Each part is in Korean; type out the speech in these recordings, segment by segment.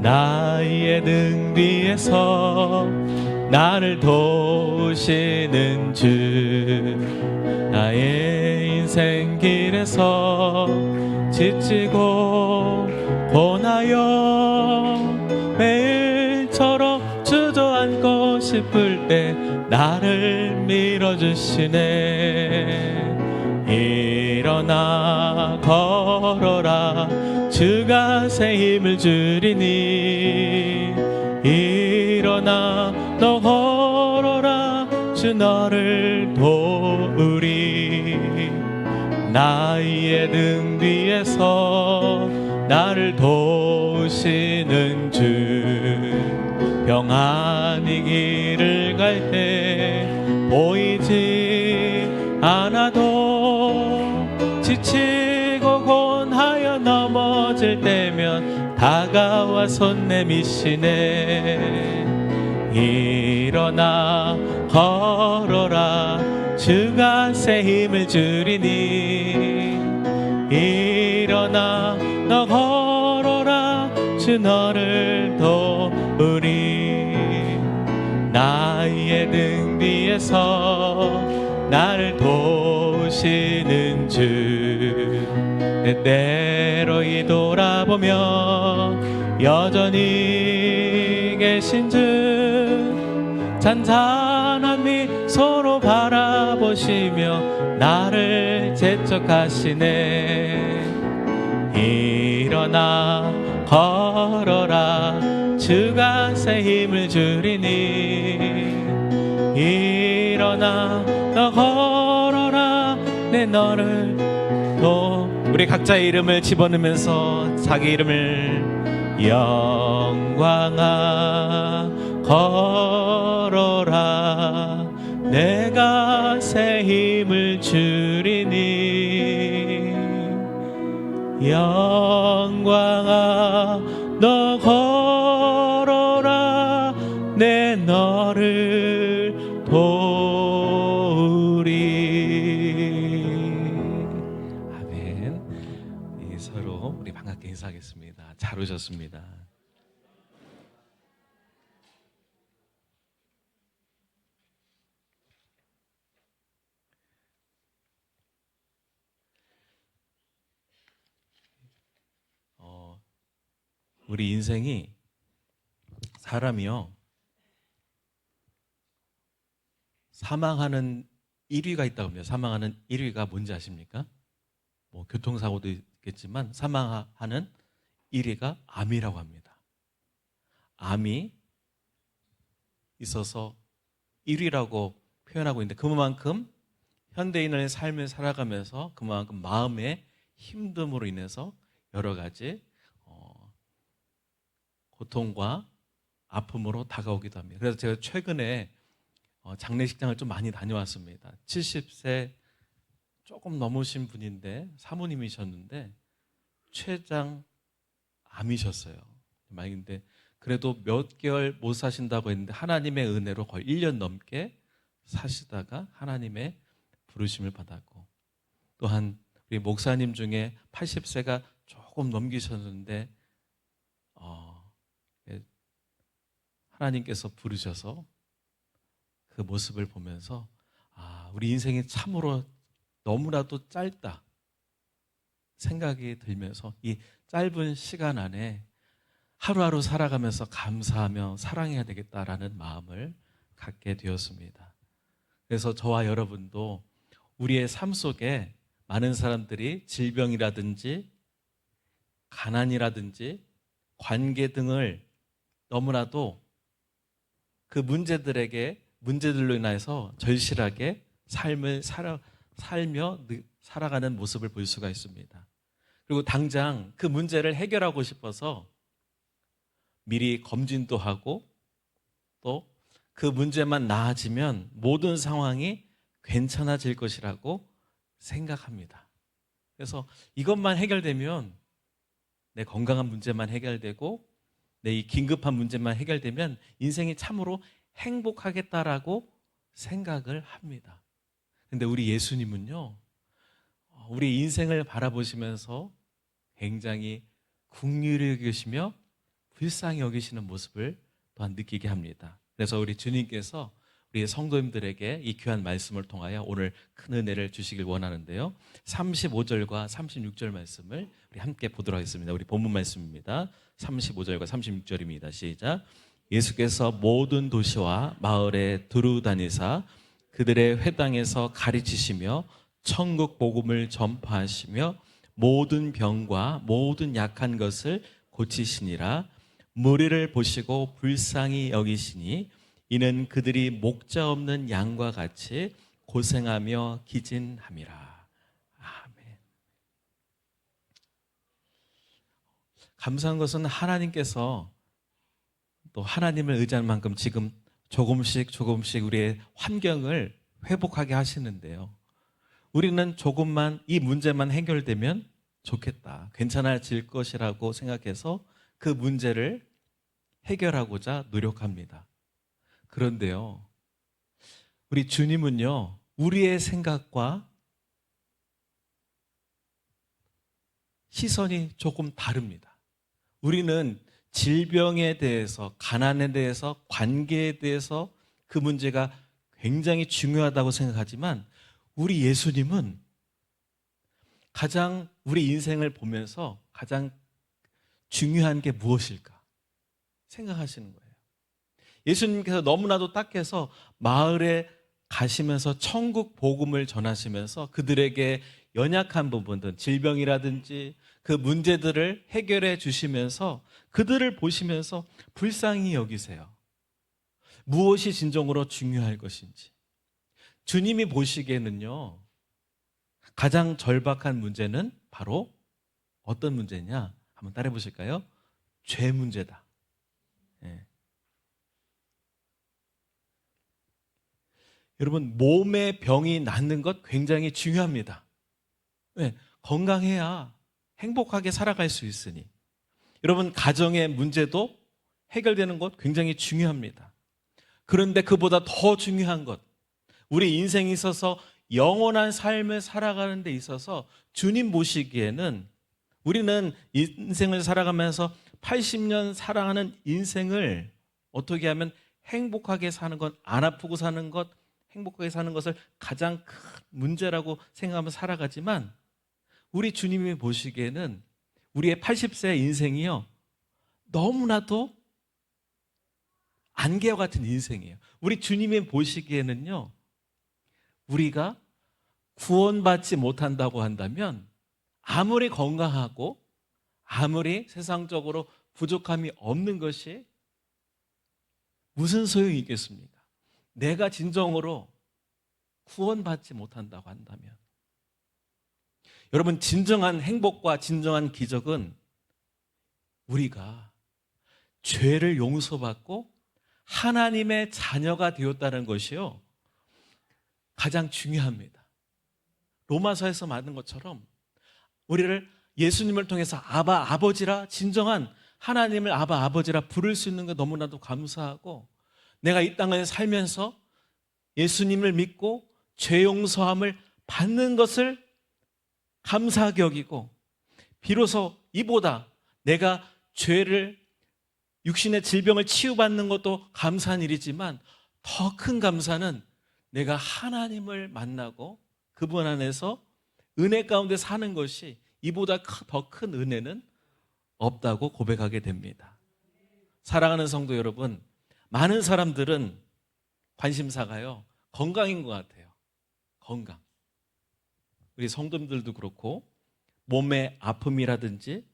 나의 등 뒤에서 나를 도우시는 주, 나의 인생 길에서 지치고 고나여 매일처럼 주저앉고 싶을 때 나를 밀어주시네. 일어나 걸어라, 주가 새 힘을 주리니. 일어나 너 걸어라, 주 너를 도우리. 나의 등 뒤에서 나를 도우시는 주, 평안히 길을 갈 때 보이지 않아도 지치고 곤하여 넘어질 때면 다가와 손 내미시네. 일어나 걸어라, 주가 새 힘을 주리니. 일어나 너 걸어라, 주 너를 도우리. 나의 등 뒤에서 나를 도우시는 주, 때때로 돌아보며 여전히 계신 주, 잔잔한 미소로 바라보시며 나를 재촉하시네. 일어나 걸어라, 주가 새 힘을 주리니. 일어나 너 걸어라, 내 너를 우리 각자의 이름을 집어넣으면서 자기 이름을 영광아 걸어라, 내가 새 힘을 주리니. 영광아 너 걸어라, 내 너를 도우리. 아멘. 서로 우리 반갑게 인사하겠습니다. 잘 오셨습니다. 우리 인생이, 사람이요, 사망하는 1위가 있다고 합니다. 사망하는 1위가 뭔지 아십니까? 뭐 교통사고도 있겠지만 사망하는 1위가 암이라고 합니다. 암이 있어서 1위라고 표현하고 있는데, 그만큼 현대인의 삶을 살아가면서 그만큼 마음의 힘듦으로 인해서 여러 가지 고통과 아픔으로 다가오기도 합니다. 그래서 제가 최근에 장례식장을 좀 많이 다녀왔습니다. 70세 조금 넘으신 분인데 사모님이셨는데 췌장 암이셨어요. 근데 그래도 몇 개월 못 사신다고 했는데 하나님의 은혜로 거의 1년 넘게 사시다가 하나님의 부르심을 받았고, 또한 우리 목사님 중에 80세가 조금 넘기셨는데 하나님께서 부르셔서 그 모습을 보면서 우리 인생이 참으로 너무나도 짧다 생각이 들면서 이 짧은 시간 안에 하루하루 살아가면서 감사하며 사랑해야 되겠다라는 마음을 갖게 되었습니다. 그래서 저와 여러분도 우리의 삶 속에 많은 사람들이 질병이라든지 가난이라든지 관계 등을 너무나도 그 문제들로 인해서 절실하게 삶을 살며 살아가는 모습을 볼 수가 있습니다. 그리고 당장 그 문제를 해결하고 싶어서 미리 검진도 하고 또 그 문제만 나아지면 모든 상황이 괜찮아질 것이라고 생각합니다. 그래서 이것만 해결되면, 내 건강한 문제만 해결되고 내 이 긴급한 문제만 해결되면 인생이 참으로 행복하겠다라고 생각을 합니다. 근데 우리 예수님은요, 우리 인생을 바라보시면서 굉장히 긍휼히 여기시며 불쌍히 여기시는 모습을 또한 느끼게 합니다. 그래서 우리 주님께서 우리 성도님들에게 이 귀한 말씀을 통하여 오늘 큰 은혜를 주시길 원하는데요. 35절과 36절 말씀을 우리 함께 보도록 하겠습니다. 우리 본문 말씀입니다. 35절과 36절입니다. 시작. 예수께서 모든 도시와 마을에 두루 다니사 그들의 회당에서 가르치시며 천국 복음을 전파하시며 모든 병과 모든 약한 것을 고치시니라. 무리를 보시고 불쌍히 여기시니 이는 그들이 목자 없는 양과 같이 고생하며 기진함이라. 아멘. 감사한 것은 하나님께서 또 하나님을 의지하는 만큼 지금 조금씩 우리의 환경을 회복하게 하시는데요. 우리는 조금만 이 문제만 해결되면 좋겠다, 괜찮아질 것이라고 생각해서 그 문제를 해결하고자 노력합니다. 그런데요, 우리 주님은요, 우리의 생각과 시선이 조금 다릅니다. 우리는 질병에 대해서, 가난에 대해서, 관계에 대해서 그 문제가 굉장히 중요하다고 생각하지만 우리 예수님은 가장 우리 인생을 보면서 가장 중요한 게 무엇일까 생각하시는 거예요. 예수님께서 너무나도 딱해서 마을에 가시면서 천국 복음을 전하시면서 그들에게 연약한 부분들, 질병이라든지 그 문제들을 해결해 주시면서 그들을 보시면서 불쌍히 여기세요. 무엇이 진정으로 중요할 것인지. 주님이 보시기에는요, 가장 절박한 문제는 바로 어떤 문제냐? 한번 따라해 보실까요? 죄 문제다. 예. 여러분, 몸의 병이 낫는 것 굉장히 중요합니다. 네, 건강해야 행복하게 살아갈 수 있으니. 여러분, 가정의 문제도 해결되는 것 굉장히 중요합니다. 그런데 그보다 더 중요한 것, 우리 인생에 있어서 영원한 삶을 살아가는 데 있어서 주님 보시기에는 우리는 인생을 살아가면서 80년 살아가는 인생을 어떻게 하면 행복하게 사는 것, 안 아프고 사는 것, 행복하게 사는 것을 가장 큰 문제라고 생각하면서 살아가지만 우리 주님이 보시기에는 우리의 80세 인생이요, 너무나도 안개와 같은 인생이에요. 우리 주님이 보시기에는요, 우리가 구원받지 못한다고 한다면 아무리 건강하고 아무리 세상적으로 부족함이 없는 것이 무슨 소용이 있겠습니까? 내가 진정으로 구원받지 못한다고 한다면. 여러분, 진정한 행복과 진정한 기적은 우리가 죄를 용서받고 하나님의 자녀가 되었다는 것이요, 가장 중요합니다. 로마서에서 말하는 것처럼 우리를 예수님을 통해서 아바 아버지라, 진정한 하나님을 아바 아버지라 부를 수 있는 게 너무나도 감사하고, 내가 이 땅을 살면서 예수님을 믿고 죄 용서함을 받는 것을 감사하게 여기고, 비로소 이보다 내가 죄를, 육신의 질병을 치유받는 것도 감사한 일이지만 더 큰 감사는 내가 하나님을 만나고 그분 안에서 은혜 가운데 사는 것이, 이보다 더 큰 은혜는 없다고 고백하게 됩니다. 사랑하는 성도 여러분, 많은 사람들은 관심사가요, 건강인 것 같아요. 건강. 우리 성도님들도 그렇고, 몸의 아픔이라든지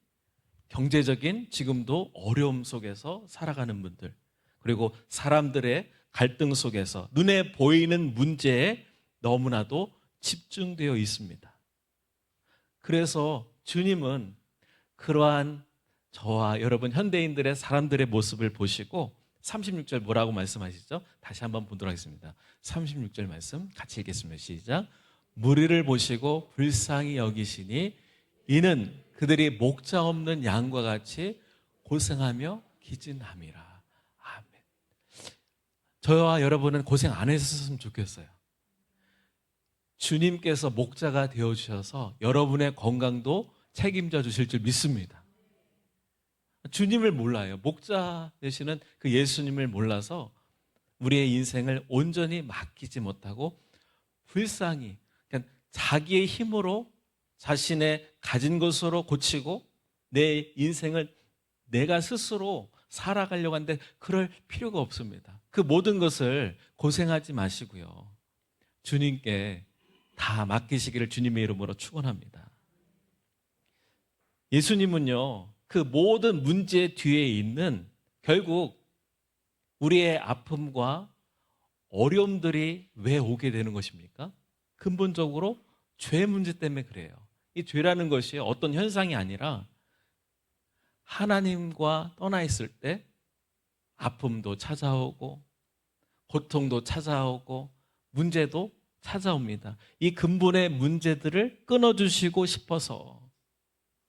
경제적인 지금도 어려움 속에서 살아가는 분들, 그리고 사람들의 갈등 속에서 눈에 보이는 문제에 너무나도 집중되어 있습니다. 그래서 주님은 그러한 저와 여러분 현대인들의 사람들의 모습을 보시고 36절 뭐라고 말씀하시죠? 다시 한번 보도록 하겠습니다. 36절 말씀 같이 읽겠습니다. 시작. 무리를 보시고 불쌍히 여기시니 이는 그들이 목자 없는 양과 같이 고생하며 기진함이라. 아멘. 저와 여러분은 고생 안 했었으면 좋겠어요. 주님께서 목자가 되어주셔서 여러분의 건강도 책임져 주실 줄 믿습니다. 주님을 몰라요. 목자 되시는 그 예수님을 몰라서 우리의 인생을 온전히 맡기지 못하고 불쌍히 그냥 자기의 힘으로 자신의 가진 것으로 고치고 내 인생을 내가 스스로 살아가려고 하는데 그럴 필요가 없습니다. 그 모든 것을 고생하지 마시고요. 주님께 다 맡기시기를 주님의 이름으로 축원합니다. 예수님은요, 그 모든 문제 뒤에 있는 결국 우리의 아픔과 어려움들이 왜 오게 되는 것입니까? 근본적으로 죄 문제 때문에 그래요. 이 죄라는 것이 어떤 현상이 아니라 하나님과 떠나 있을 때 아픔도 찾아오고 고통도 찾아오고 문제도 찾아옵니다. 이 근본의 문제들을 끊어주시고 싶어서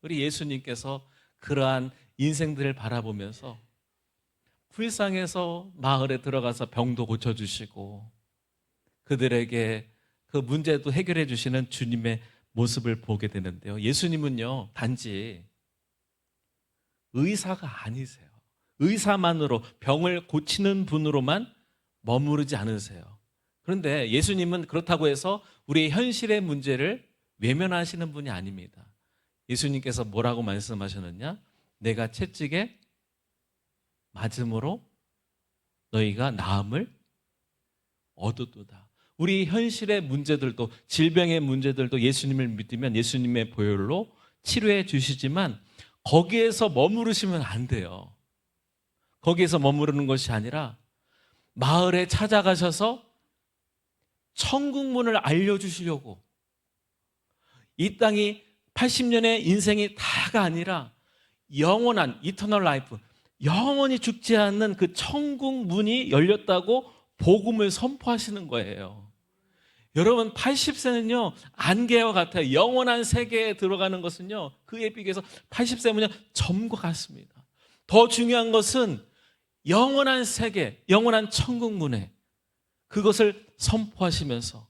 우리 예수님께서 그러한 인생들을 바라보면서 불쌍해서 마을에 들어가서 병도 고쳐주시고 그들에게 그 문제도 해결해 주시는 주님의 모습을 보게 되는데요. 예수님은요, 단지 의사가 아니세요. 의사만으로 병을 고치는 분으로만 머무르지 않으세요. 그런데 예수님은 그렇다고 해서 우리의 현실의 문제를 외면하시는 분이 아닙니다. 예수님께서 뭐라고 말씀하셨느냐? 내가 채찍에 맞음으로 너희가 나음을 얻었도다. 우리 현실의 문제들도 질병의 문제들도 예수님을 믿으면 예수님의 보혈로 치료해 주시지만 거기에서 머무르시면 안 돼요. 거기에서 머무르는 것이 아니라 마을에 찾아가셔서 천국문을 알려주시려고 이 땅이 80년의 인생이 다가 아니라 영원한 이터널 라이프, 영원히 죽지 않는 그 천국 문이 열렸다고 복음을 선포하시는 거예요. 여러분 80세는요 안개와 같아요. 영원한 세계에 들어가는 것은요 그에 비교해서 80세면요 점과 같습니다. 더 중요한 것은 영원한 세계, 영원한 천국 문에 그것을 선포하시면서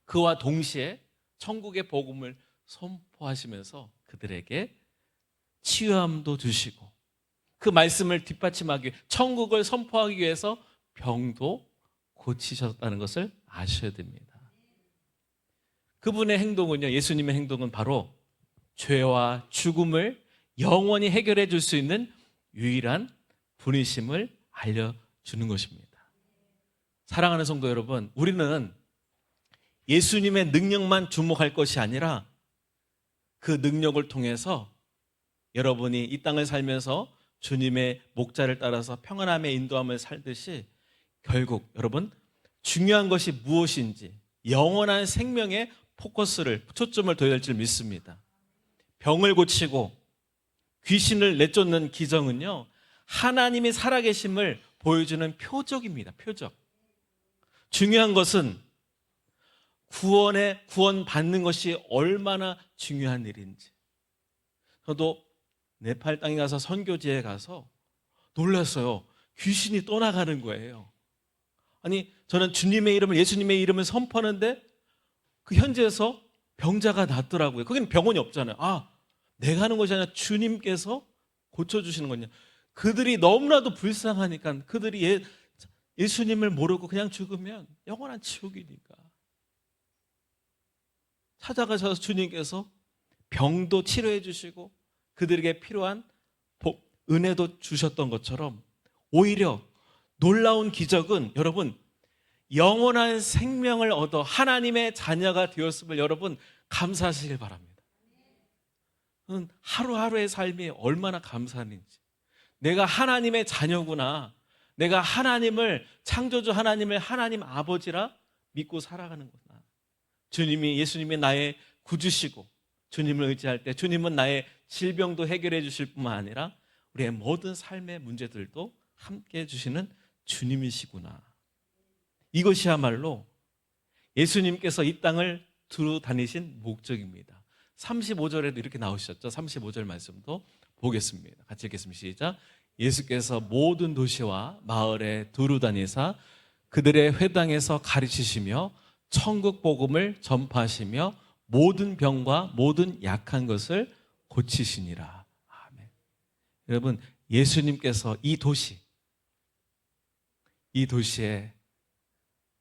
그와 동시에 천국의 복음을 선포하시면서 그들에게 치유함도 주시고 그 말씀을 뒷받침하기 위해 천국을 선포하기 위해서 병도 고치셨다는 것을 아셔야 됩니다. 그분의 행동은요, 예수님의 행동은 바로 죄와 죽음을 영원히 해결해 줄 수 있는 유일한 분이심을 알려주는 것입니다. 사랑하는 성도 여러분, 우리는 예수님의 능력만 주목할 것이 아니라 그 능력을 통해서 여러분이 이 땅을 살면서 주님의 목자를 따라서 평안함의 인도함을 살듯이 결국 여러분 중요한 것이 무엇인지 영원한 생명에 포커스를 초점을 둬야 될 줄 믿습니다. 병을 고치고 귀신을 내쫓는 기적은요 하나님이 살아계심을 보여주는 표적입니다. 표적. 중요한 것은 구원받는 것이 얼마나 중요한 일인지. 저도 네팔 땅에 가서 선교지에 가서 놀랐어요. 귀신이 떠나가는 거예요. 아니 저는 주님의 이름을 예수님의 이름을 선포하는데 그 현지에서 병자가 낫더라고요. 거기는 병원이 없잖아요. 아 내가 하는 것이 아니라 주님께서 고쳐주시는 거냐. 그들이 너무나도 불쌍하니까 그들이 예수님을 모르고 그냥 죽으면 영원한 지옥이니까 찾아가셔서 주님께서 병도 치료해 주시고 그들에게 필요한 은혜도 주셨던 것처럼 오히려 놀라운 기적은 여러분 영원한 생명을 얻어 하나님의 자녀가 되었음을 여러분 감사하시길 바랍니다. 하루하루의 삶이 얼마나 감사한지 내가 하나님의 자녀구나. 내가 하나님을 창조주 하나님을 하나님 아버지라 믿고 살아가는구나. 예수님이 나의 구주시고 주님을 의지할 때 주님은 나의 질병도 해결해 주실 뿐만 아니라 우리의 모든 삶의 문제들도 함께 해주시는 주님이시구나. 이것이야말로 예수님께서 이 땅을 두루 다니신 목적입니다. 35절에도 이렇게 나오셨죠. 35절 말씀도 보겠습니다. 같이 읽겠습니다. 시작. 예수께서 모든 도시와 마을에 두루 다니사 그들의 회당에서 가르치시며 천국 복음을 전파하시며 모든 병과 모든 약한 것을 고치시니라. 아멘. 여러분, 예수님께서 이 도시에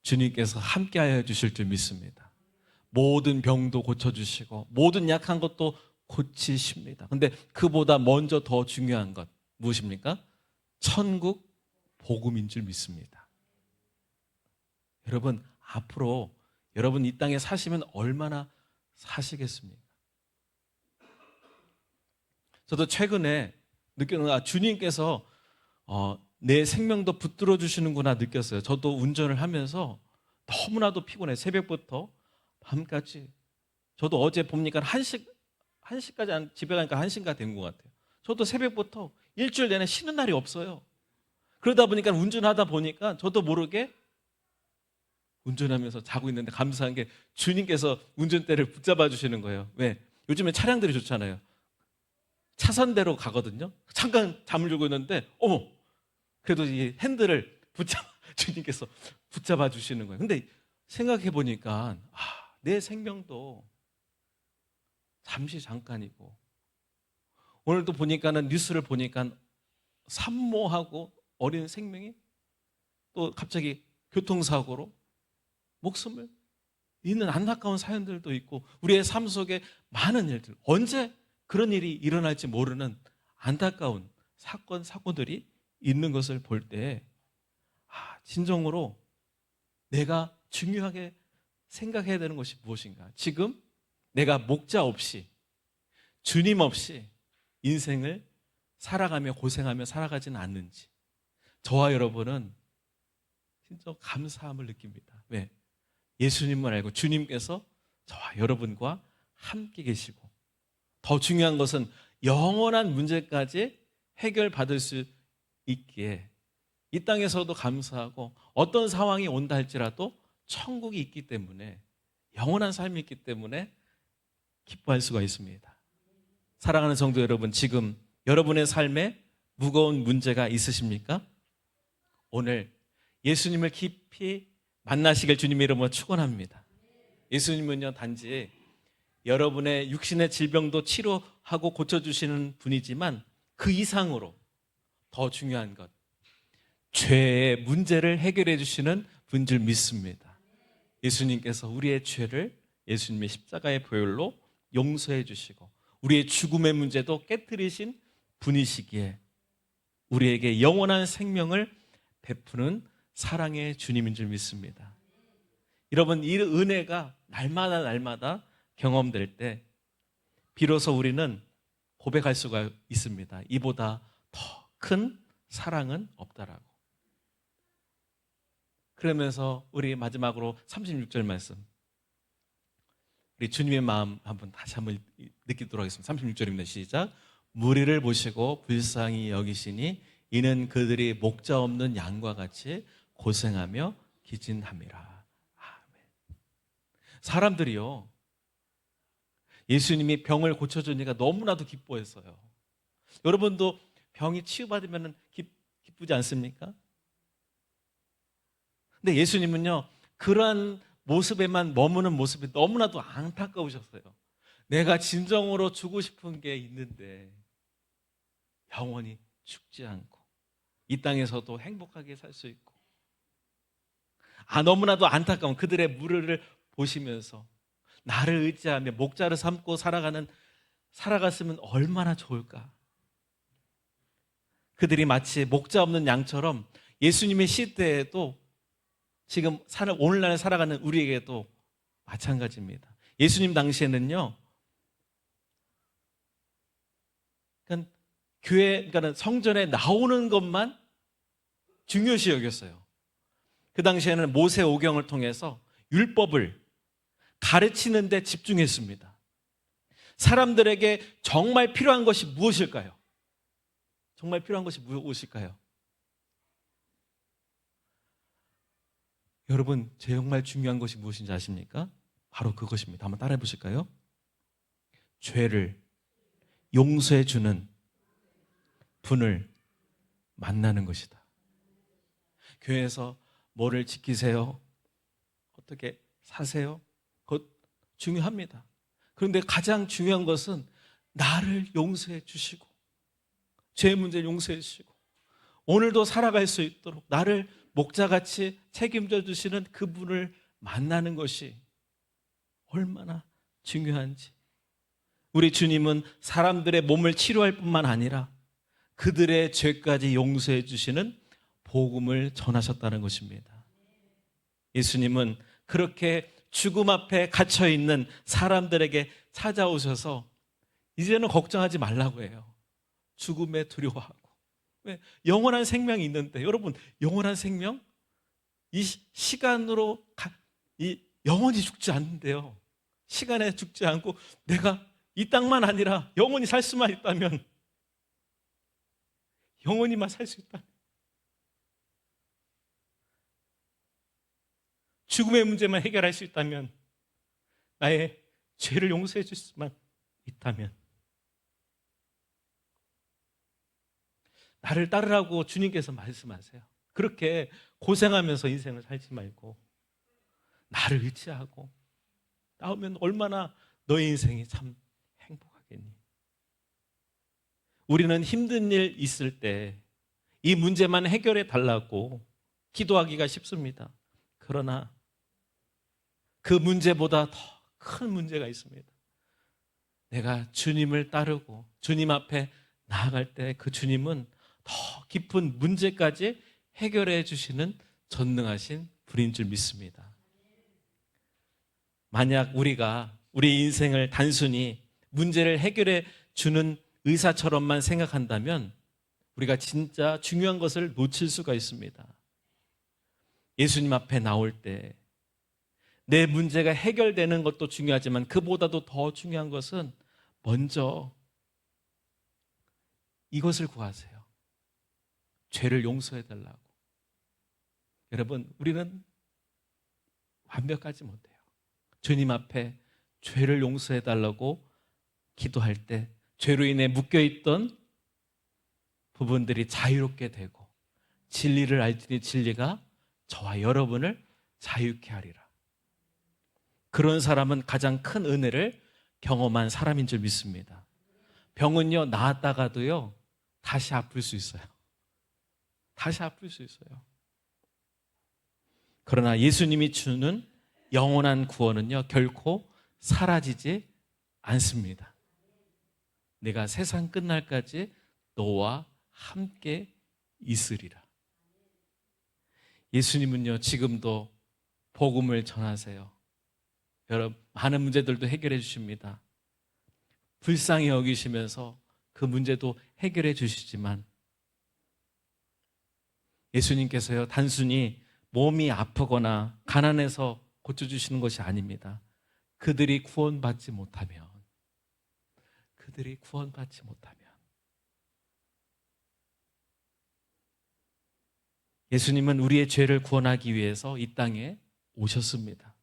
주님께서 함께하여 주실 줄 믿습니다. 모든 병도 고쳐주시고 모든 약한 것도 고치십니다. 근데 그보다 먼저 더 중요한 것 무엇입니까? 천국 복음인 줄 믿습니다. 여러분, 앞으로 여러분 이 땅에 사시면 얼마나 사시겠습니까? 저도 최근에 느꼈는 주님께서 내 생명도 붙들어 주시는구나 느꼈어요. 저도 운전을 하면서 너무나도 피곤해. 새벽부터 밤까지. 저도 어제 보니까 1시까지 집에 가니까 1시가 된 것 같아요. 저도 새벽부터 일주일 내내 쉬는 날이 없어요. 그러다 보니까 운전하다 보니까 저도 모르게 운전하면서 자고 있는데 감사한 게 주님께서 운전대를 붙잡아 주시는 거예요. 왜? 요즘에 차량들이 좋잖아요. 차선대로 가거든요. 잠깐 잠을 주고 있는데 그래도 이 핸들을 주님께서 붙잡아 주시는 거예요. 근데 생각해 보니까 내 생명도 잠깐이고, 오늘도 보니까는 뉴스를 보니까 산모하고 어린 생명이 또 갑자기 교통사고로 목숨을 잃는 안타까운 사연들도 있고, 우리의 삶 속에 많은 일들, 언제 그런 일이 일어날지 모르는 안타까운 사고들이 있는 것을 볼 때 진정으로 내가 중요하게 생각해야 되는 것이 무엇인가? 지금 내가 목자 없이, 주님 없이 인생을 살아가며 고생하며 살아가지는 않는지, 저와 여러분은 진짜 감사함을 느낍니다. 왜? 예수님을 알고 주님께서 저와 여러분과 함께 계시고, 더 중요한 것은 영원한 문제까지 해결받을 수 있기에 이 땅에서도 감사하고, 어떤 상황이 온다 할지라도 천국이 있기 때문에, 영원한 삶이 있기 때문에 기뻐할 수가 있습니다. 사랑하는 성도 여러분, 지금 여러분의 삶에 무거운 문제가 있으십니까? 오늘 예수님을 깊이 만나시길 주님의 이름으로 축원합니다. 예수님은요, 단지 여러분의 육신의 질병도 치료하고 고쳐주시는 분이지만 그 이상으로 더 중요한 것, 죄의 문제를 해결해 주시는 분 줄 믿습니다. 예수님께서 우리의 죄를 예수님의 십자가의 보혈로 용서해 주시고 우리의 죽음의 문제도 깨트리신 분이시기에 우리에게 영원한 생명을 베푸는 사랑의 주님인 줄 믿습니다. 여러분, 이 은혜가 날마다 경험될 때 비로소 우리는 고백할 수가 있습니다. 이보다 더 큰 사랑은 없다라고. 그러면서 우리 마지막으로 36절 말씀, 우리 주님의 마음 다시 한번 느끼도록 하겠습니다. 36절입니다. 시작. 무리를 보시고 불쌍히 여기시니 이는 그들이 목자 없는 양과 같이 고생하며 기진함이라. 아멘. 사람들이요, 예수님이 병을 고쳐주니까 너무나도 기뻐했어요. 여러분도 병이 치유받으면 기쁘지 않습니까? 근데 예수님은요, 그러한 모습에만 머무는 모습이 너무나도 안타까우셨어요. 내가 진정으로 주고 싶은 게 있는데 영원히 죽지 않고 이 땅에서도 행복하게 살 수 있고, 너무나도 안타까운 그들의 무리를 보시면서 나를 의지하며 목자를 삼고 살아갔으면 얼마나 좋을까. 그들이 마치 목자 없는 양처럼 예수님의 시대에도 지금 오늘날 살아가는 우리에게도 마찬가지입니다. 예수님 당시에는요, 그러니까 성전에 나오는 것만 중요시 여겼어요. 그 당시에는 모세 오경을 통해서 율법을 가르치는 데 집중했습니다. 사람들에게 정말 필요한 것이 무엇일까요? 정말 필요한 것이 무엇일까요? 여러분, 정말 중요한 것이 무엇인지 아십니까? 바로 그것입니다. 한번 따라해 보실까요? 죄를 용서해 주는 분을 만나는 것이다. 교회에서 뭐를 지키세요? 어떻게 사세요? 그것 중요합니다. 그런데 가장 중요한 것은 나를 용서해 주시고 죄 문제를 용서해 주시고 오늘도 살아갈 수 있도록 나를 목자같이 책임져 주시는 그분을 만나는 것이 얼마나 중요한지. 우리 주님은 사람들의 몸을 치료할 뿐만 아니라 그들의 죄까지 용서해 주시는 복음을 전하셨다는 것입니다. 예수님은 그렇게 죽음 앞에 갇혀 있는 사람들에게 찾아오셔서 이제는 걱정하지 말라고 해요. 죽음에 두려워하고. 왜? 영원한 생명이 있는데, 여러분, 영원한 생명? 이 시간으로 영원히 죽지 않는데요. 시간에 죽지 않고 내가 이 땅만 아니라 영원히 살 수만 있다면, 영원히만 살 수 있다면, 죽음의 문제만 해결할 수 있다면, 나의 죄를 용서해 줄 수만 있다면, 나를 따르라고 주님께서 말씀하세요. 그렇게 고생하면서 인생을 살지 말고 나를 의지하고 나오면 얼마나 너의 인생이 참 행복하겠니? 우리는 힘든 일 있을 때 이 문제만 해결해 달라고 기도하기가 쉽습니다. 그러나 그 문제보다 더 큰 문제가 있습니다. 내가 주님을 따르고 주님 앞에 나아갈 때 그 주님은 더 깊은 문제까지 해결해 주시는 전능하신 분인 줄 믿습니다. 만약 우리가 우리 인생을 단순히 문제를 해결해 주는 의사처럼만 생각한다면 우리가 진짜 중요한 것을 놓칠 수가 있습니다. 예수님 앞에 나올 때 내 문제가 해결되는 것도 중요하지만 그보다도 더 중요한 것은 먼저 이것을 구하세요. 죄를 용서해 달라고. 여러분, 우리는 완벽하지 못해요. 주님 앞에 죄를 용서해 달라고 기도할 때 죄로 인해 묶여있던 부분들이 자유롭게 되고 진리를 알지니 진리가 저와 여러분을 자유케 하리라. 그런 사람은 가장 큰 은혜를 경험한 사람인 줄 믿습니다. 병은요, 나았다가도요 다시 아플 수 있어요. 다시 아플 수 있어요. 그러나 예수님이 주는 영원한 구원은요 결코 사라지지 않습니다. 내가 세상 끝날까지 너와 함께 있으리라. 예수님은요 지금도 복음을 전하세요. 여러분, 많은 문제들도 해결해 주십니다. 불쌍히 여기시면서 그 문제도 해결해 주시지만 예수님께서요 단순히 몸이 아프거나 가난해서 고쳐주시는 것이 아닙니다. 그들이 구원받지 못하면 예수님은 우리의 죄를 구원하기 위해서 이 땅에 오셨습니다.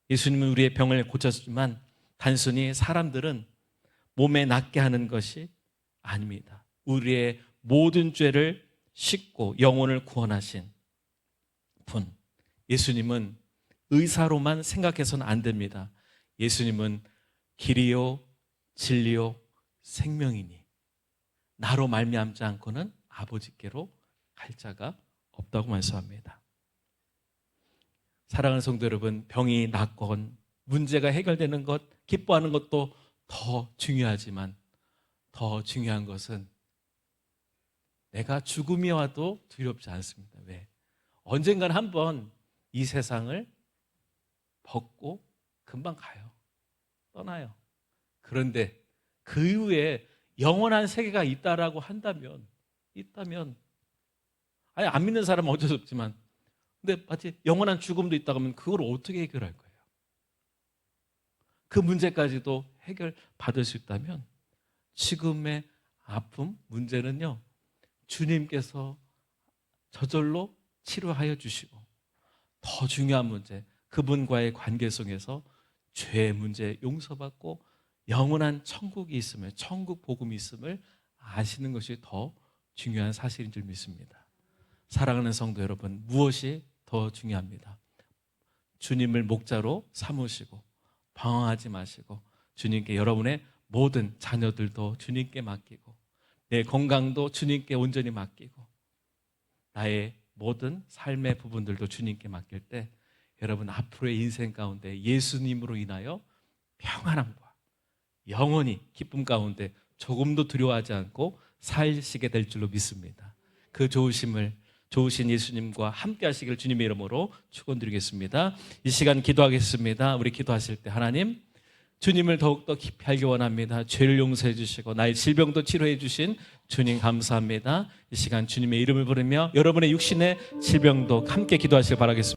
예수님은 우리의 병을 고쳤지만 단순히 사람들은 몸에 낫게 하는 것이 아닙니다. 우리의 모든 죄를 씻고 영혼을 구원하신 분, 예수님은 의사로만 생각해서는 안 됩니다. 예수님은 길이요 진리요 생명이니 나로 말미암지 않고는 아버지께로 갈 자가 없다고 말씀합니다. 사랑하는 성도 여러분, 병이 낫건 문제가 해결되는 것, 기뻐하는 것도 더 중요하지만 더 중요한 것은 내가 죽음이 와도 두렵지 않습니다. 왜? 언젠가는 한번 이 세상을 벗고 금방 가요. 떠나요. 그런데 그 이후에 영원한 세계가 있다라고 있다면 아니 안 믿는 사람은 어쩔 수 없지만 근데 마치 영원한 죽음도 있다고 하면 그걸 어떻게 해결할 거예요? 그 문제까지도 해결받을 수 있다면 지금의 아픔, 문제는요 주님께서 저절로 치료하여 주시고 더 중요한 문제, 그분과의 관계 속에서 죄의 문제 용서받고 영원한 천국이 있음을, 천국 복음이 있음을 아시는 것이 더 중요한 사실인 줄 믿습니다. 사랑하는 성도 여러분, 무엇이 더 중요합니다. 주님을 목자로 삼으시고 방황하지 마시고 주님께 여러분의 모든 자녀들도 주님께 맡기고 내 건강도 주님께 온전히 맡기고 나의 모든 삶의 부분들도 주님께 맡길 때 여러분 앞으로의 인생 가운데 예수님으로 인하여 평안함과 영원히 기쁨 가운데 조금도 두려워하지 않고 살시게 될 줄로 믿습니다. 그 좋으신 예수님과 함께 하시길 주님의 이름으로 축원드리겠습니다. 이 시간 기도하겠습니다. 우리 기도하실 때 하나님, 주님을 더욱더 깊이 알기 원합니다. 죄를 용서해 주시고 나의 질병도 치료해 주신 주님 감사합니다. 이 시간 주님의 이름을 부르며 여러분의 육신의 질병도 함께 기도하시길 바라겠습니다.